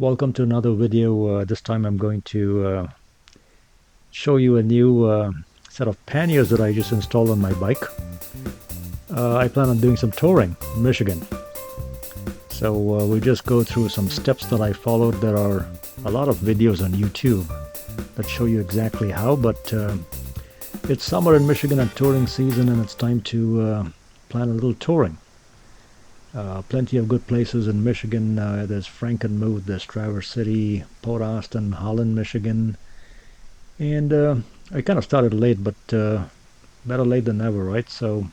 Welcome to another video. This time I'm going to show you a new set of panniers that I just installed on my bike. I plan on doing some touring in Michigan. So we'll just go through some steps that I followed. There are a lot of videos on YouTube that show you exactly how, but it's summer in Michigan and touring season, and it's time to plan a little touring. Plenty of good places in Michigan. There's Frankenmuth, there's Traverse City, Port Austin, Holland, Michigan. And I kind of started late, but better late than never, right? So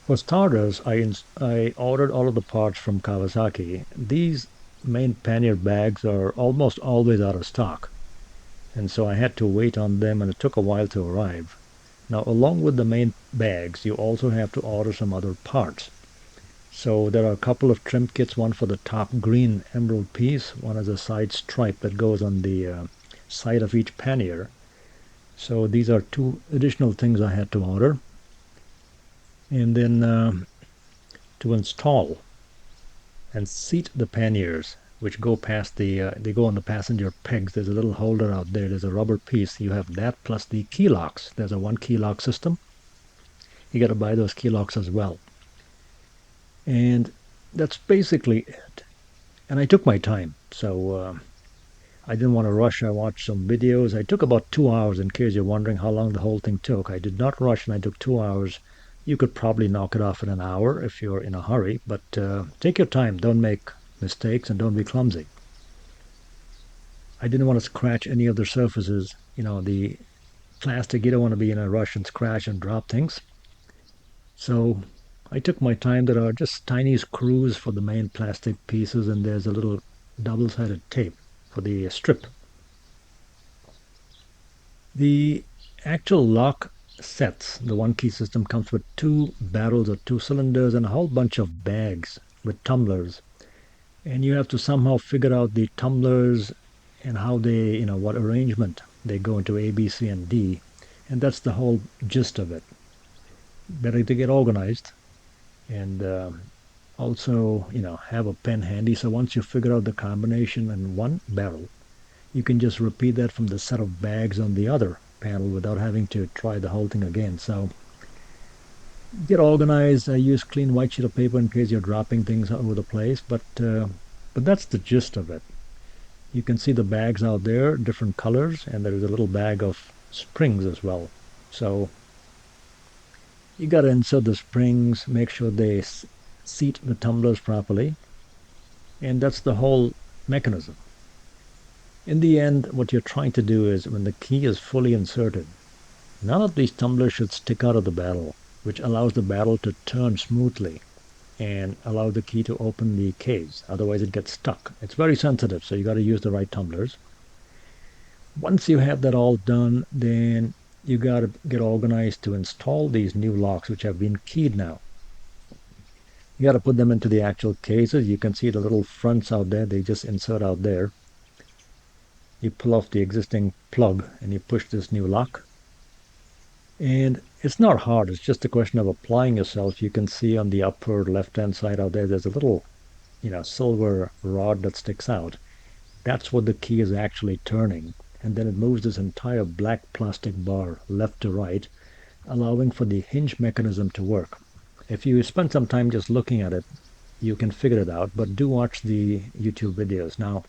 for starters, I ordered all of the parts from Kawasaki. These main pannier bags are almost always out of stock. And so I had to wait on them, and it took a while to arrive. Now, along with the main bags, you also have to order some other parts. So there are a couple of trim kits, one for the top green emerald piece, one has a side stripe that goes on the side of each pannier. So these are two additional things I had to order. And then to install and seat the panniers, which go past they go on the passenger pegs. There's a little holder out there. There's a rubber piece. You have that plus the key locks. There's a one key lock system. You got to buy those key locks as well. And that's basically it. And I took my time, so I didn't want to rush. I watched some videos. I took about 2 hours, in case you're wondering how long the whole thing took. I did not rush, and I took 2 hours. You could probably knock it off in an hour if you're in a hurry, but take your time. Don't make mistakes and don't be clumsy. I didn't want to scratch any of the surfaces. You know, the plastic, you don't want to be in a rush and scratch and drop things. So I took my time. There are just tiny screws for the main plastic pieces, and there's a little double-sided tape for the strip. The actual lock sets, the one key system, comes with two barrels or two cylinders and a whole bunch of bags with tumblers. And you have to somehow figure out the tumblers and how they, what arrangement they go into A, B, C, and D. And that's the whole gist of it. Better to get organized and also, have a pen handy. So once you figure out the combination in one barrel, you can just repeat that from the set of bags on the other panel without having to try the whole thing again. So get organized. Use clean white sheet of paper in case you're dropping things all over the place. But that's the gist of it. You can see the bags out there, different colors, and there is a little bag of springs as well. So you got to insert the springs, make sure they seat the tumblers properly, and that's the whole mechanism. In the end, what you're trying to do is, when the key is fully inserted, none of these tumblers should stick out of the barrel, which allows the barrel to turn smoothly and allow the key to open the case. Otherwise it gets stuck. It's very sensitive, so you got to use the right tumblers. Once you have that all done, then you got to get organized to install these new locks, which have been keyed now. You got to put them into the actual cases. You can see the little fronts out there. They just insert out there. You pull off the existing plug and you push this new lock. And it's not hard. It's just a question of applying yourself. You can see on the upper left-hand side out there, there's a little, silver rod that sticks out. That's what the key is actually turning. And then it moves this entire black plastic bar left to right, allowing for the hinge mechanism to work. If you spend some time just looking at it, you can figure it out, but do watch the YouTube videos. Now,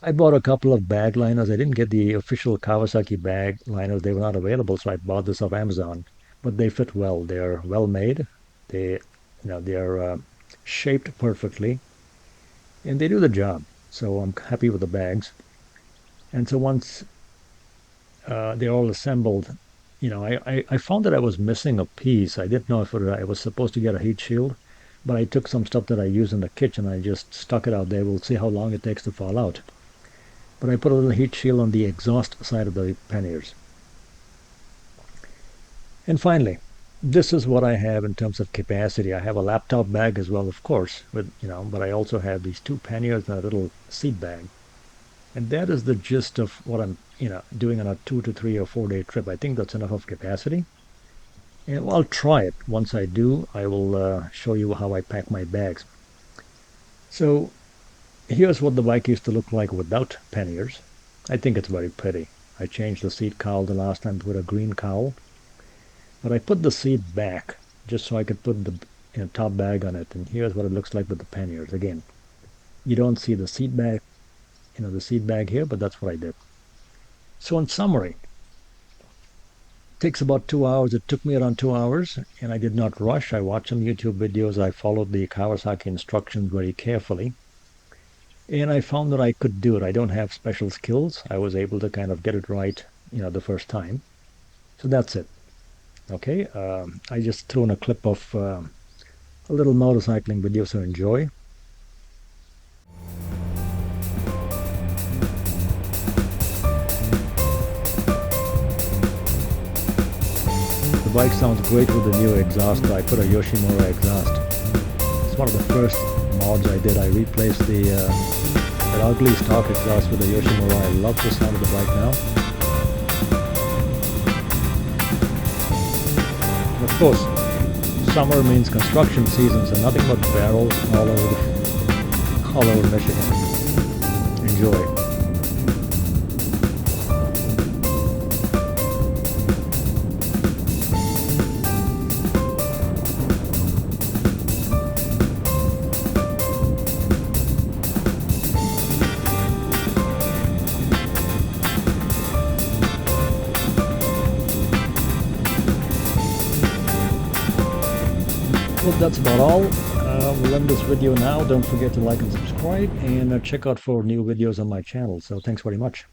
I bought a couple of bag liners. I didn't get the official Kawasaki bag liners. They were not available, so I bought this off Amazon. But they fit well. They're well made. They're shaped perfectly, and they do the job. So I'm happy with the bags. And so once they're all assembled, I found that I was missing a piece. I didn't know if I was supposed to get a heat shield, but I took some stuff that I use in the kitchen. I just stuck it out there. We'll see how long it takes to fall out. But I put a little heat shield on the exhaust side of the panniers. And finally, this is what I have in terms of capacity. I have a laptop bag as well, of course, but I also have these two panniers and a little seat bag. And that is the gist of what I'm, doing on a 2 to 3 or 4 day trip. I think that's enough of capacity. And I'll try it. Once I do, I will show you how I pack my bags. So here's what the bike used to look like without panniers. I think it's very pretty. I changed the seat cowl the last time to put a green cowl, but I put the seat back just so I could put the top bag on it. And here's what it looks like with the panniers. Again, you don't see the seat bag, the seat bag here, but that's what I did. So in summary, it takes about 2 hours. It took me around 2 hours, and I did not rush. I watched some YouTube videos. I followed the Kawasaki instructions very carefully. And I found that I could do it. I don't have special skills. I was able to kind of get it right, the first time. So that's it. Okay, I just threw in a clip of a little motorcycling video, so enjoy. The bike sounds great with the new exhaust. I put a Yoshimura exhaust. It's one of the first mods I did. I replaced that ugly stock exhaust with the Yoshimura. I love the sound of the bike now. And of course, summer means construction season, so nothing but barrels all over Michigan. Enjoy. Well, that's about all. We'll end this video now. Don't forget to like and subscribe, and check out for new videos on my channel. So thanks very much.